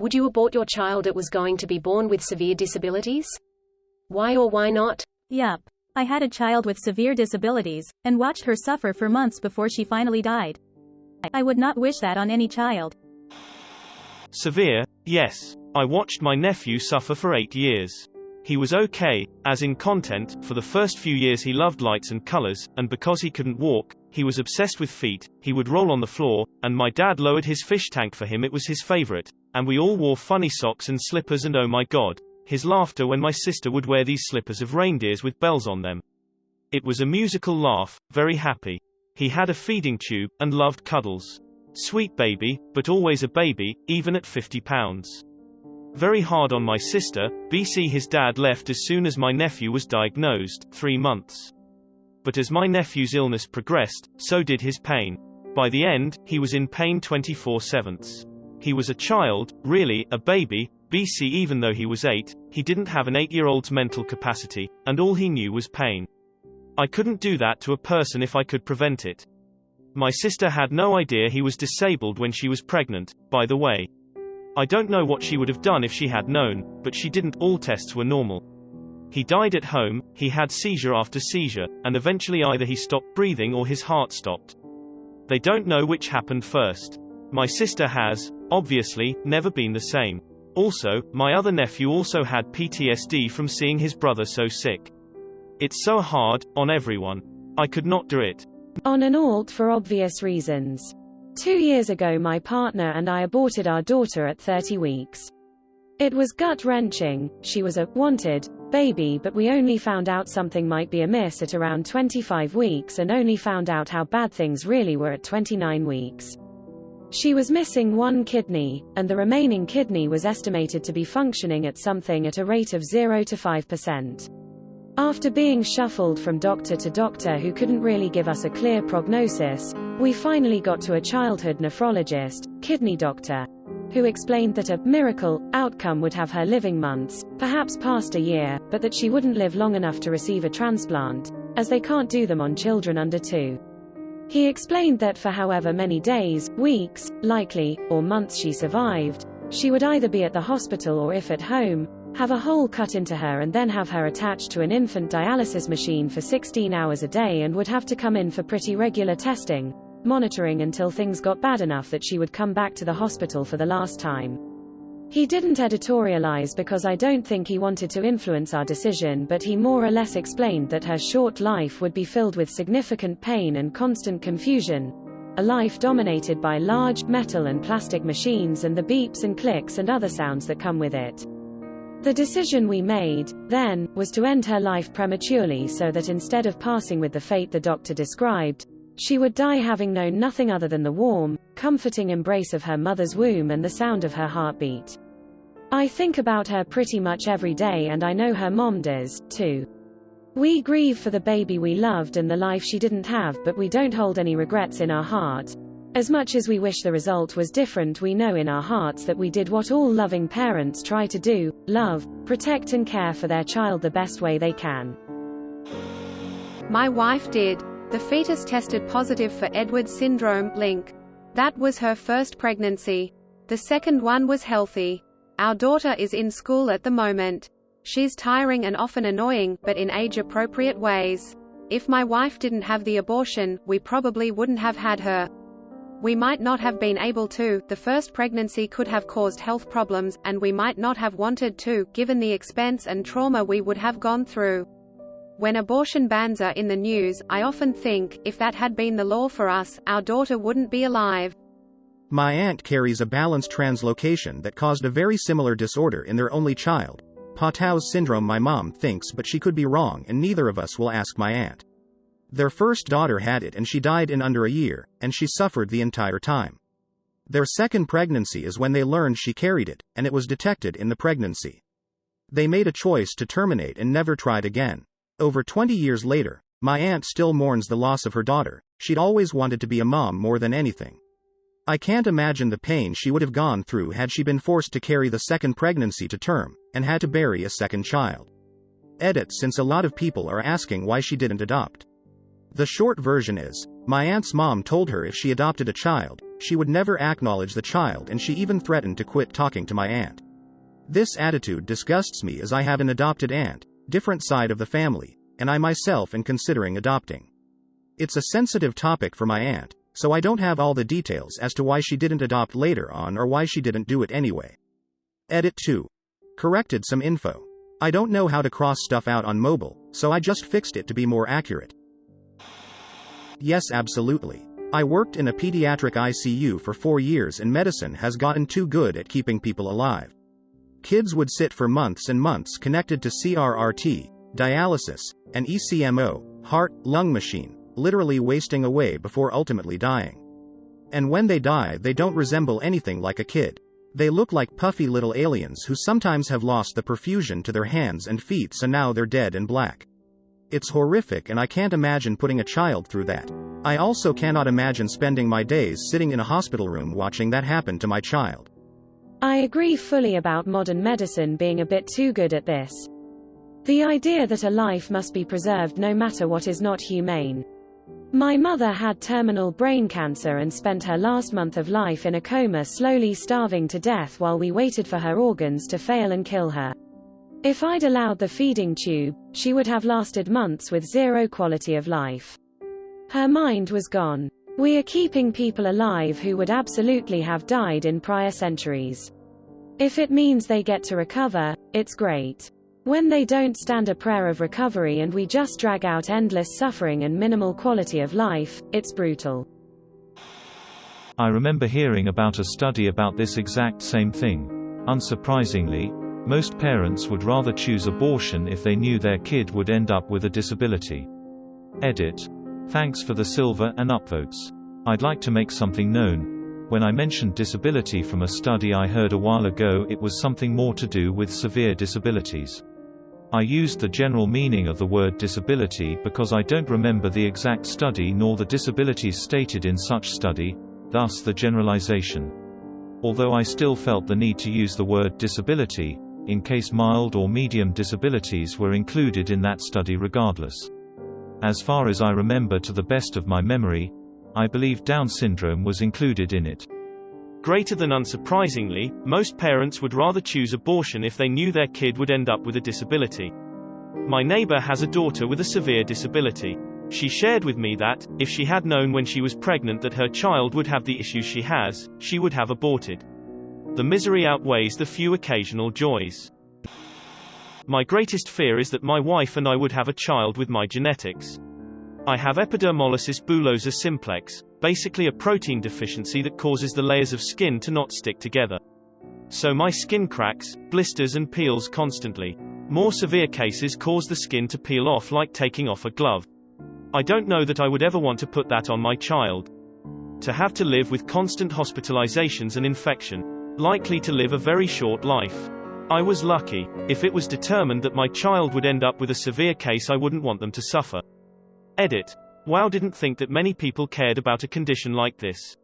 Would you abort your child that was going to be born with severe disabilities? Why or why not? Yup. I had a child with severe disabilities, and watched her suffer for months before she finally died. I would not wish that on any child. Severe, yes. I watched my nephew suffer for 8 years. He was okay, as in content. For the first few years he loved lights and colors, and because he couldn't walk, he was obsessed with feet. He would roll on the floor, and my dad lowered his fish tank for him. It was his favorite. And we all wore funny socks and slippers, and oh my god, his laughter when my sister would wear these slippers of reindeers with bells on them. It was a musical laugh, very happy. He had a feeding tube, and loved cuddles. Sweet baby, but always a baby, even at 50 pounds. Very hard on my sister. BC his dad left as soon as my nephew was diagnosed, 3 months. But as my nephew's illness progressed, so did his pain. By the end, he was in pain 24/7. He was a child, really, a baby. BC even though he was 8, he didn't have an 8-year-old's mental capacity, and all he knew was pain. I couldn't do that to a person if I could prevent it. My sister had no idea he was disabled when she was pregnant, by the way. I don't know what she would have done if she had known, but she didn't. All tests were normal. He died at home. He had seizure after seizure, and eventually either he stopped breathing or his heart stopped. They don't know which happened first. My sister has, obviously, never been the same. Also, my other nephew also had PTSD from seeing his brother so sick. It's so hard, on everyone. I could not do it. On an alt for obvious reasons. 2 years ago my partner and I aborted our daughter at 30 weeks. It was gut-wrenching. She was a wanted baby, but we only found out something might be amiss at around 25 weeks and only found out how bad things really were at 29 weeks. She was missing one kidney, and the remaining kidney was estimated to be functioning at something at a rate of 0 to 5%. After being shuffled from doctor to doctor who couldn't really give us a clear prognosis, we finally got to a childhood nephrologist, kidney doctor, who explained that a miracle outcome would have her living months, perhaps past a year, but that she wouldn't live long enough to receive a transplant, as they can't do them on children under 2. He explained that for however many days, weeks, likely, or months she survived, she would either be at the hospital or, if at home, have a hole cut into her and then have her attached to an infant dialysis machine for 16 hours a day and would have to come in for pretty regular testing, monitoring until things got bad enough that she would come back to the hospital for the last time. He didn't editorialize because I don't think he wanted to influence our decision, but he more or less explained that her short life would be filled with significant pain and constant confusion, a life dominated by large, metal and plastic machines and the beeps and clicks and other sounds that come with it. The decision we made, then, was to end her life prematurely so that instead of passing with the fate the doctor described, she would die having known nothing other than the warm, comforting embrace of her mother's womb and the sound of her heartbeat. I think about her pretty much every day, and I know her mom does, too. We grieve for the baby we loved and the life she didn't have, but we don't hold any regrets in our heart. As much as we wish the result was different, we know in our hearts that we did what all loving parents try to do: love, protect and care for their child the best way they can. My wife did. The fetus tested positive for Edwards syndrome, link. That was her first pregnancy. The second one was healthy. Our daughter is in school at the moment. She's tiring and often annoying, but in age-appropriate ways. If my wife didn't have the abortion, we probably wouldn't have had her. We might not have been able to. The first pregnancy could have caused health problems, and we might not have wanted to, given the expense and trauma we would have gone through. When abortion bans are in the news, I often think, if that had been the law for us, our daughter wouldn't be alive. My aunt carries a balanced translocation that caused a very similar disorder in their only child, Patau's syndrome. My mom thinks, but she could be wrong, and neither of us will ask my aunt. Their first daughter had it and she died in under a year, and she suffered the entire time. Their second pregnancy is when they learned she carried it, and it was detected in the pregnancy. They made a choice to terminate and never tried again. Over 20 years later, my aunt still mourns the loss of her daughter. She'd always wanted to be a mom more than anything. I can't imagine the pain she would have gone through had she been forced to carry the second pregnancy to term, and had to bury a second child. Edit, since a lot of people are asking why she didn't adopt. The short version is, my aunt's mom told her if she adopted a child, she would never acknowledge the child, and she even threatened to quit talking to my aunt. This attitude disgusts me, as I have an adopted aunt, different side of the family, and I myself am considering adopting. It's a sensitive topic for my aunt, so I don't have all the details as to why she didn't adopt later on or why she didn't do it anyway. Edit 2. Corrected some info. I don't know how to cross stuff out on mobile, so I just fixed it to be more accurate. Yes, absolutely. I worked in a pediatric ICU for 4 years, and medicine has gotten too good at keeping people alive. Kids would sit for months and months connected to CRRT, dialysis, and ECMO, heart-lung machine, literally wasting away before ultimately dying. And when they die, they don't resemble anything like a kid. They look like puffy little aliens who sometimes have lost the perfusion to their hands and feet, so now they're dead and black. It's horrific, and I can't imagine putting a child through that. I also cannot imagine spending my days sitting in a hospital room watching that happen to my child. I agree fully about modern medicine being a bit too good at this. The idea that a life must be preserved no matter what is not humane. My mother had terminal brain cancer and spent her last month of life in a coma, slowly starving to death while we waited for her organs to fail and kill her. If I'd allowed the feeding tube, she would have lasted months with zero quality of life. Her mind was gone. We are keeping people alive who would absolutely have died in prior centuries. If it means they get to recover, it's great. When they don't stand a prayer of recovery and we just drag out endless suffering and minimal quality of life, it's brutal. I remember hearing about a study about this exact same thing. Unsurprisingly, most parents would rather choose abortion if they knew their kid would end up with a disability. Edit. Thanks for the silver and upvotes. I'd like to make something known. When I mentioned disability from a study I heard a while ago, it was something more to do with severe disabilities. I used the general meaning of the word disability because I don't remember the exact study nor the disabilities stated in such study, thus the generalization. Although I still felt the need to use the word disability, in case mild or medium disabilities were included in that study regardless. As far as I remember, to the best of my memory, I believe Down syndrome was included in it. Greater than unsurprisingly, most parents would rather choose abortion if they knew their kid would end up with a disability. My neighbor has a daughter with a severe disability. She shared with me that, if she had known when she was pregnant that her child would have the issues she has, she would have aborted. The misery outweighs the few occasional joys. My greatest fear is that my wife and I would have a child with my genetics. I have epidermolysis bullosa simplex, basically a protein deficiency that causes the layers of skin to not stick together. So my skin cracks, blisters and peels constantly. More severe cases cause the skin to peel off like taking off a glove. I don't know that I would ever want to put that on my child. To have to live with constant hospitalizations and infection. Likely to live a very short life. I was lucky. If it was determined that my child would end up with a severe case, I wouldn't want them to suffer. Edit. Wow, didn't think that many people cared about a condition like this.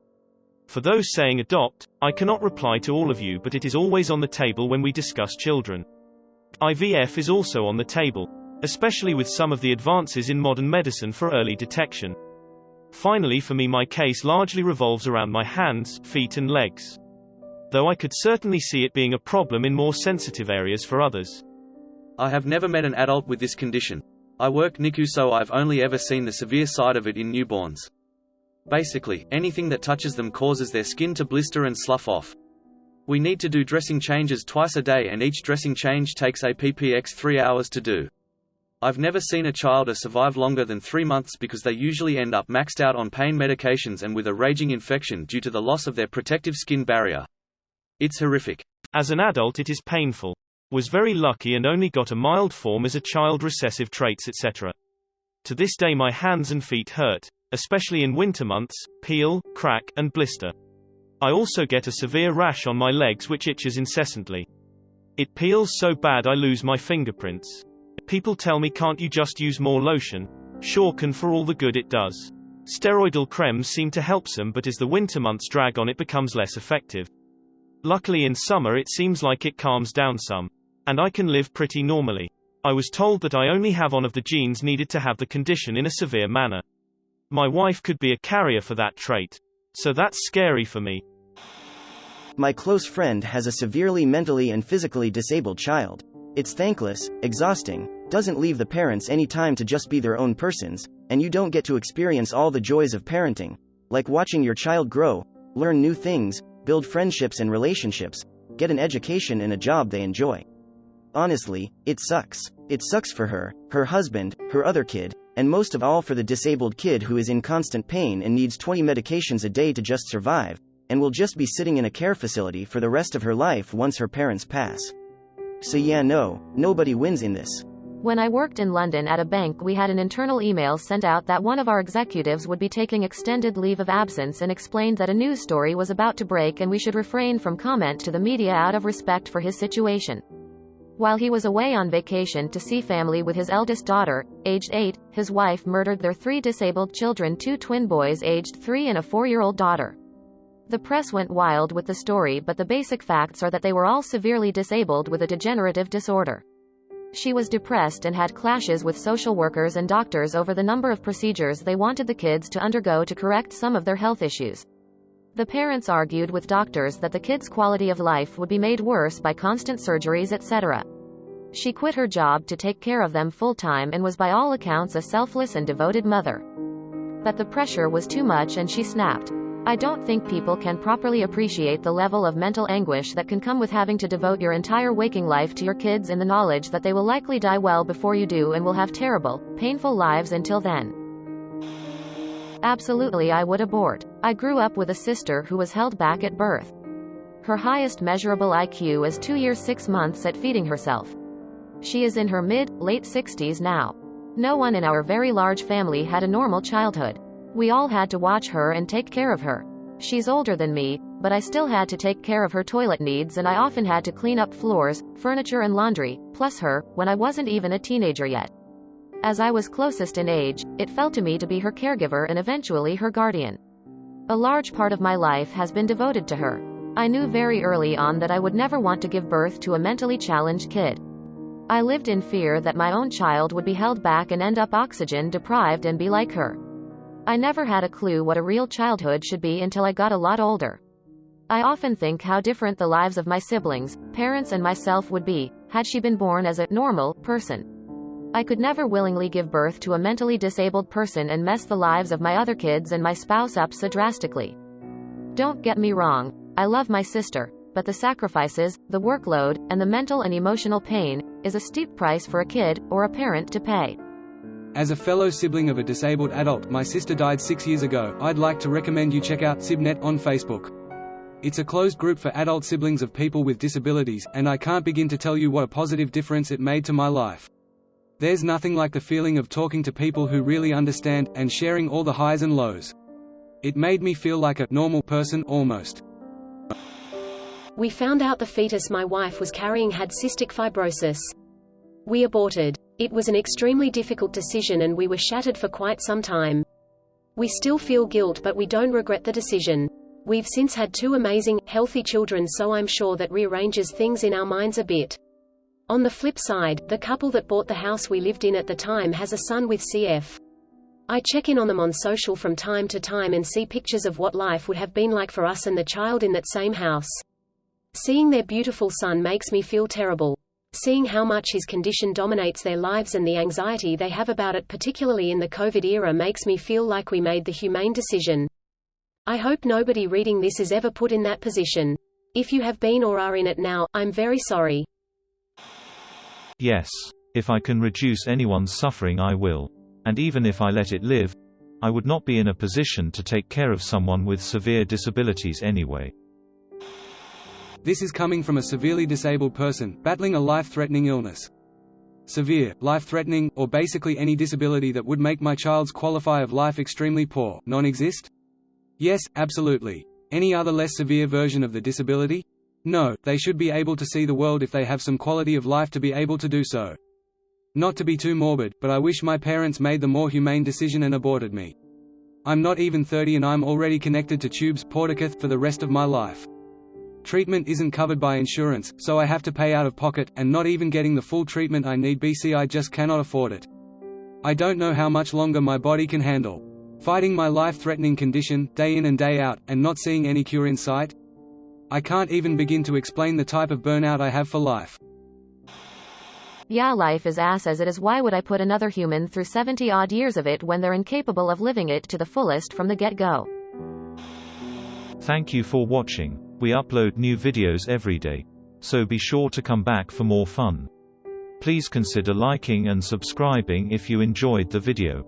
For those saying adopt, I cannot reply to all of you, but it is always on the table when we discuss children. IVF is also on the table, especially with some of the advances in modern medicine for early detection. Finally, for me, my case largely revolves around my hands, feet and legs. Though I could certainly see it being a problem in more sensitive areas for others. I have never met an adult with this condition. I work NICU, so I've only ever seen the severe side of it in newborns. Basically, anything that touches them causes their skin to blister and slough off. We need to do dressing changes twice a day, and each dressing change takes a ppx 3 hours to do. I've never seen a child survive longer than 3 months because they usually end up maxed out on pain medications and with a raging infection due to the loss of their protective skin barrier. It's horrific. As an adult it is painful. Was very lucky and only got a mild form as a child, recessive traits etc. To this day my hands and feet hurt, especially in winter months, peel, crack, and blister. I also get a severe rash on my legs which itches incessantly. It peels so bad I lose my fingerprints. People tell me, can't you just use more lotion? Sure can, for all the good it does. Steroidal creams seem to help some, but as the winter months drag on it becomes less effective. Luckily in summer it seems like it calms down some. And I can live pretty normally. I was told that I only have one of the genes needed to have the condition in a severe manner. My wife could be a carrier for that trait. So that's scary for me. My close friend has a severely mentally and physically disabled child. It's thankless, exhausting, doesn't leave the parents any time to just be their own persons, and you don't get to experience all the joys of parenting, like watching your child grow, learn new things, build friendships and relationships, get an education and a job they enjoy. Honestly, it sucks. It sucks for her, her husband, her other kid, and most of all for the disabled kid who is in constant pain and needs 20 medications a day to just survive, and will just be sitting in a care facility for the rest of her life once her parents pass. So yeah, no, nobody wins in this. When I worked in London at a bank, we had an internal email sent out that one of our executives would be taking extended leave of absence and explained that a news story was about to break and we should refrain from comment to the media out of respect for his situation. While he was away on vacation to see family with his eldest daughter, aged 8, his wife murdered their 3 disabled children, 2 twin boys aged 3 and a 4-year-old daughter. The press went wild with the story, but the basic facts are that they were all severely disabled with a degenerative disorder. She was depressed and had clashes with social workers and doctors over the number of procedures they wanted the kids to undergo to correct some of their health issues. The parents argued with doctors that the kids' quality of life would be made worse by constant surgeries, etc. She quit her job to take care of them full-time and was by all accounts a selfless and devoted mother. But the pressure was too much and she snapped. I don't think people can properly appreciate the level of mental anguish that can come with having to devote your entire waking life to your kids in the knowledge that they will likely die well before you do and will have terrible, painful lives until then. Absolutely, I would abort. I grew up with a sister who was held back at birth. Her highest measurable IQ is 2 years 6 months at feeding herself. She is in her mid-late 60s now. No one in our very large family had a normal childhood. We all had to watch her and take care of her. She's older than me, but I still had to take care of her toilet needs and I often had to clean up floors, furniture and laundry, plus her, when I wasn't even a teenager yet. As I was closest in age, it fell to me to be her caregiver and eventually her guardian. A large part of my life has been devoted to her. I knew very early on that I would never want to give birth to a mentally challenged kid. I lived in fear that my own child would be held back and end up oxygen deprived and be like her. I never had a clue what a real childhood should be until I got a lot older. I often think how different the lives of my siblings, parents and myself would be, had she been born as a normal person. I could never willingly give birth to a mentally disabled person and mess the lives of my other kids and my spouse up so drastically. Don't get me wrong, I love my sister, but the sacrifices, the workload, and the mental and emotional pain, is a steep price for a kid, or a parent to pay. As a fellow sibling of a disabled adult, my sister died 6 years ago. I'd like to recommend you check out SibNet on Facebook. It's a closed group for adult siblings of people with disabilities, and I can't begin to tell you what a positive difference it made to my life. There's nothing like the feeling of talking to people who really understand, and sharing all the highs and lows. It made me feel like a normal person, almost. We found out the fetus my wife was carrying had cystic fibrosis. We aborted. It was an extremely difficult decision and we were shattered for quite some time. We still feel guilt, but we don't regret the decision. We've since had 2 amazing, healthy children, so I'm sure that rearranges things in our minds a bit. On the flip side, the couple that bought the house we lived in at the time has a son with CF. I check in on them on social from time to time and see pictures of what life would have been like for us and the child in that same house. Seeing their beautiful son makes me feel terrible. Seeing how much his condition dominates their lives and the anxiety they have about it, particularly in the COVID era, makes me feel like we made the humane decision. I hope nobody reading this is ever put in that position. If you have been or are in it now, I'm very sorry. Yes. If I can reduce anyone's suffering, I will. And even if I let it live, I would not be in a position to take care of someone with severe disabilities anyway. This is coming from a severely disabled person, battling a life-threatening illness. Severe, life-threatening, or basically any disability that would make my child's quality of life extremely poor, non-exist? Yes, absolutely. Any other less severe version of the disability? No, they should be able to see the world if they have some quality of life to be able to do so. Not to be too morbid, but I wish my parents made the more humane decision and aborted me. I'm not even 30 and I'm already connected to tubes porticeth for the rest of my life. Treatment isn't covered by insurance, so I have to pay out of pocket, and not even getting the full treatment I need. I just cannot afford it. I don't know how much longer my body can handle. Fighting my life-threatening condition, day in and day out, and not seeing any cure in sight? I can't even begin to explain the type of burnout I have for life. Yeah, life is ass as it is. Why would I put another human through 70-odd years of it when they're incapable of living it to the fullest from the get-go? Thank you for watching. We upload new videos every day. So be sure to come back for more fun. Please consider liking and subscribing if you enjoyed the video.